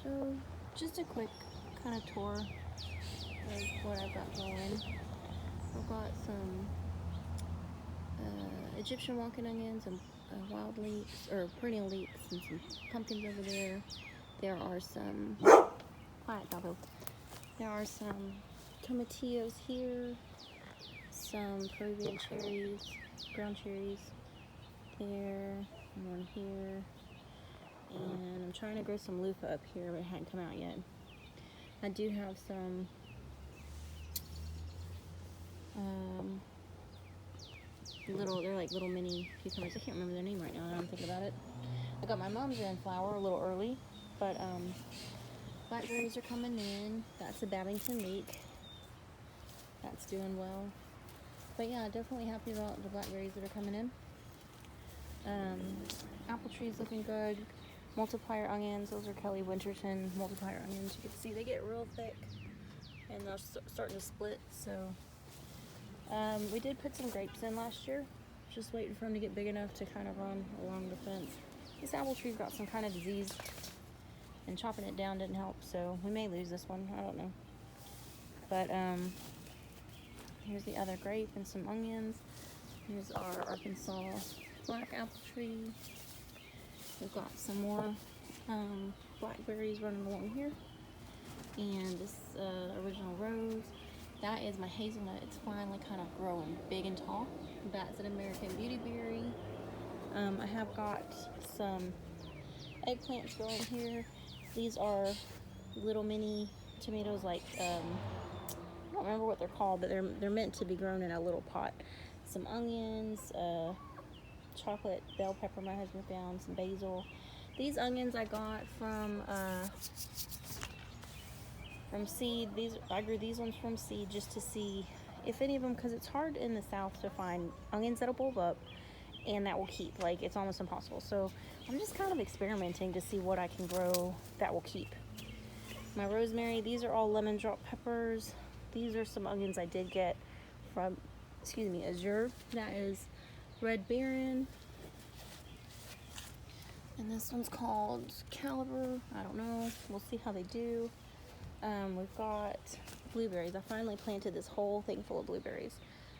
So, just a quick kind of tour of what I've got going. I've got some Egyptian walking onions and wild leeks, or perennial leeks, and some pumpkins over there. There are some, quiet, Dabo. There are some tomatillos here, some Peruvian cherries, ground cherries there, one here, and I'm trying to grow some loofah up here, but it hadn't come out yet. I do have some they're like little mini cucumbers. I can't remember their name right now. I'm thinking about it. I got my mom's in flower a little early, but blackberries are coming in. That's a Babington leek. That's doing well. But yeah, definitely happy about the blackberries that are coming in. Apple trees looking good. Multiplier onions. Those are Kelly Winterton multiplier onions. You can see they get real thick, and they're starting to split. So we did put some grapes in last year. Just waiting for them to get big enough to kind of run along the fence. This apple tree's got some kind of disease, and chopping it down didn't help, so we may lose this one. I don't know. But here's the other grape and some onions. Here's our Arkansas black apple tree. We've got some more blackberries running along here. And this original rose. That is my hazelnut. It's finally kind of growing big and tall. That's an American Beauty Berry. I have got some eggplants growing here. These are little mini tomatoes, like I don't remember what they're called, but they're meant to be grown in a little pot. Some onions, chocolate bell pepper my husband found, some basil. These onions I got from seed. I grew these ones from seed just to see if any of them, because it's hard in the south to find onions that'll bulb up and that will keep. Like, it's almost impossible. So I'm just kind of experimenting to see what I can grow that will keep. My rosemary, these are all lemon drop peppers. These are some onions I did get from, Azure. That is Red Baron. And this one's called Caliber. I don't know. We'll see how they do. We've got blueberries. I finally planted this whole thing full of blueberries.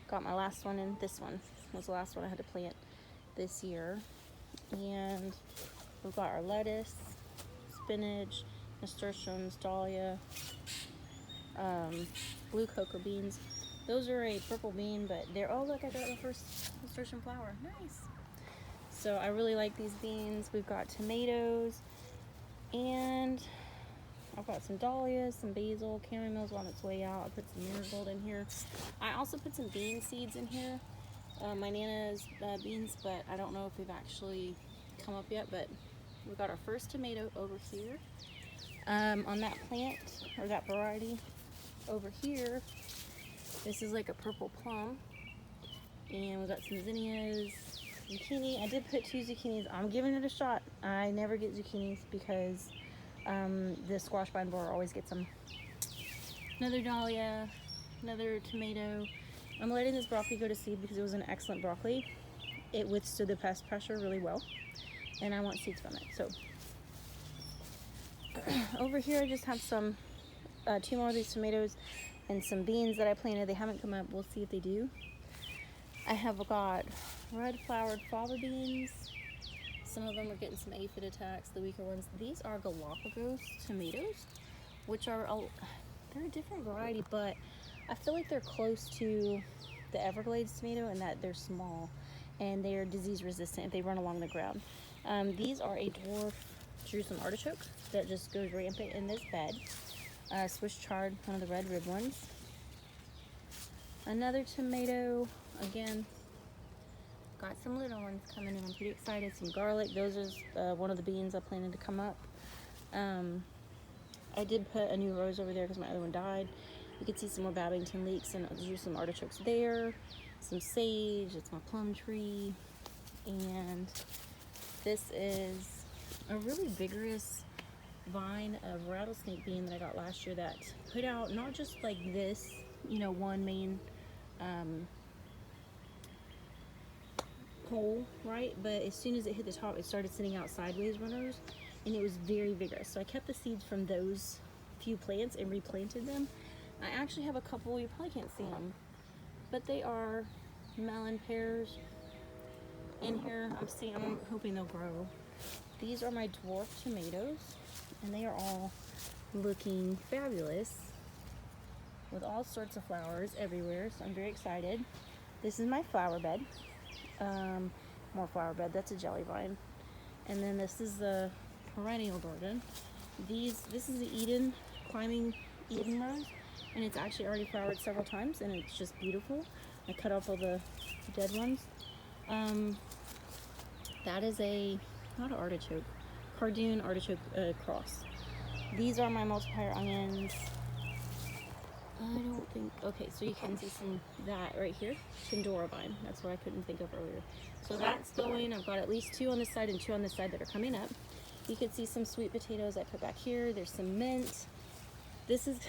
Got my last one, and this one was the last one I had to plant this year. And we've got our lettuce, spinach, nasturtiums, dahlia, blue cocoa beans. Those are a purple bean, but oh look, I got the first nasturtium flower. Nice. So I really like these beans. We've got tomatoes, and I've got some dahlias, some basil, chamomille's on its way out. I put some marigold in here. I also put some bean seeds in here. My Nana's beans, but I don't know if they've actually come up yet. But we got our first tomato over here. On that plant, or that variety, over here, this is like a purple plum. And we got some zinnias, zucchini. I did put 2 zucchinis. I'm giving it a shot. I never get zucchinis because the squash vine borer always gets them. Another dahlia, another tomato. I'm letting this broccoli go to seed because it was an excellent broccoli. It withstood the pest pressure really well, and I want seeds from it. So over here I just have some 2 more of these tomatoes and some beans that I planted. They haven't come up. We'll see if they do. I have got red flowered fava beans. Some of them are getting some aphid attacks, the weaker ones. These are Galapagos tomatoes, which are they're a different variety, but I feel like they're close to the Everglades tomato in that they're small and they're disease resistant if they run along the ground. These are a dwarf Jerusalem artichoke that just goes rampant in this bed. Swiss chard, one of the red rib ones. Another tomato, again. Got some little ones coming in. I'm pretty excited. Some garlic. Those are one of the beans I planted to come up. I did put a new rose over there because my other one died. You can see some more Babington leeks and some artichokes there. Some sage. It's my plum tree. And this is a really vigorous vine of rattlesnake bean that I got last year that put out not just like this, one main pole, right? But as soon as it hit the top, it started sending out sideways runners. and it was very vigorous. So I kept the seeds from those few plants and replanted them. I actually have a couple, you probably can't see them, but they are melon pears in here. I'm hoping they'll grow. These are my dwarf tomatoes, and they are all looking fabulous with all sorts of flowers everywhere, so I'm very excited. This is my flower bed. More flower bed, that's a jelly vine. And then this is the perennial garden. This is the climbing Eden rose, and it's actually already flowered several times, and it's just beautiful. I cut off all the dead ones. That is not an artichoke, cardoon artichoke cross. These are my multiplier onions. I don't think, okay, so you can see that right here, Tindora vine. That's what I couldn't think of earlier. So that's going, I've got at least 2 on this side and 2 on this side that are coming up. You can see some sweet potatoes I put back here. There's some mint. This is,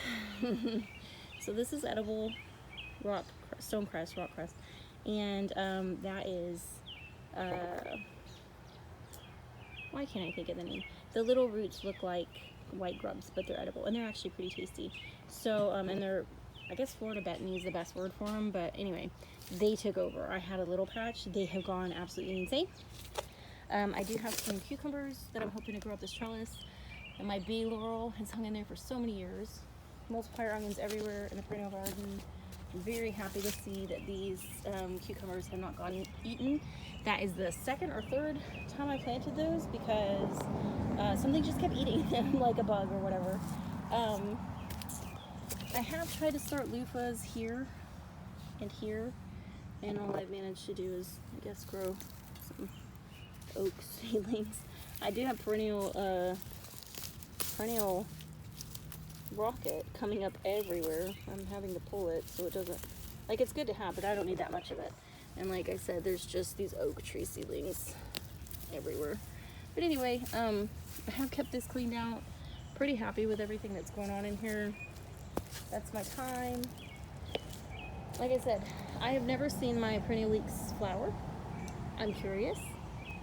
so this is edible stonecress, rock cress. And that is, why can't I think of the name? The little roots look like white grubs, but they're edible, and they're actually pretty tasty. So, and they're, I guess Florida Bethany is the best word for them, but anyway, they took over. I had a little patch. They have gone absolutely insane. I do have some cucumbers that I'm hoping to grow up this trellis, and my bay laurel has hung in there for so many years. Multiplier onions everywhere in the perennial garden. I'm very happy to see that these cucumbers have not gone eaten. That is the 2nd or 3rd time I planted those because something just kept eating them like a bug or whatever. I have tried to start loofahs here and here, and all I've managed to do is, I guess, grow some oak seedlings. I do have perennial rocket coming up everywhere. I'm having to pull it so it doesn't, like, it's good to have, but I don't need that much of it. And like I said, there's just these oak tree seedlings everywhere. But anyway, I have kept this cleaned out. Pretty happy with everything that's going on in here. That's my time. Like I said, I have never seen my perennial leeks flower. I'm curious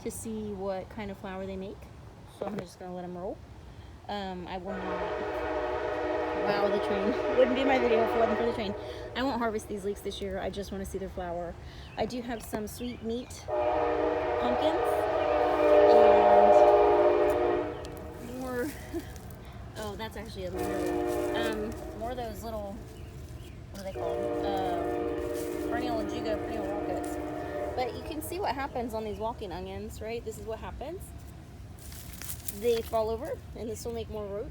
to see what kind of flower they make, so I'm just gonna let them roll. I will not, wow, the train, wouldn't be my video if it wasn't for the train. I won't harvest these leeks this year. I just want to see their flower. I do have some sweet meat pumpkins and more oh, that's actually a more of those little, what are they called, perennial rockets. But you can see what happens on these walking onions, right? This is what happens. They fall over, and this will make more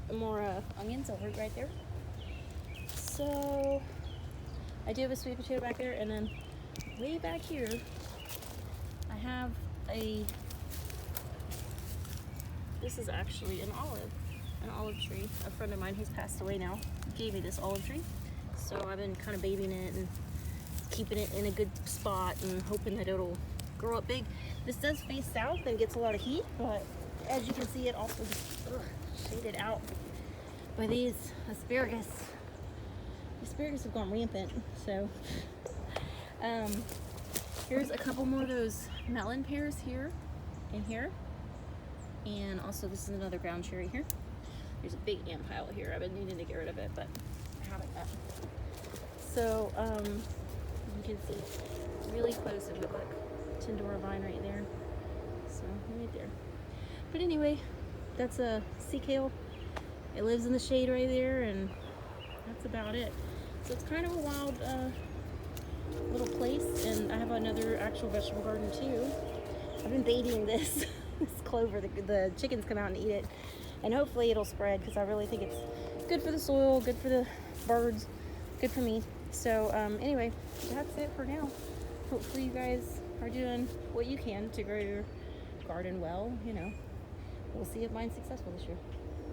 onions. I'll root right there. So I do have a sweet potato back there, and then way back here I have this is actually an olive tree. A friend of mine who's passed away now gave me this olive tree, so I've been kind of babying it and keeping it in a good spot and hoping that it'll grow up big. This does face south and gets a lot of heat, but as you can see, it also just shaded out by these asparagus. Asparagus have gone rampant, so here's a couple more of those melon pears here and here, and also this is another ground cherry here. There's a big ant pile here. I've been needing to get rid of it, but I haven't yet. So you can see really close. It look like Tindora vine right there. So right there. But anyway, that's a sea kale. It lives in the shade right there, and that's about it. So it's kind of a wild little place, and I have another actual vegetable garden too. I've been baiting this clover. The chickens come out and eat it, and hopefully it'll spread because I really think it's good for the soil, good for the birds, good for me. So anyway, that's it for now. Hopefully you guys are doing what you can to grow your garden well. You know, we'll see if mine's successful this year.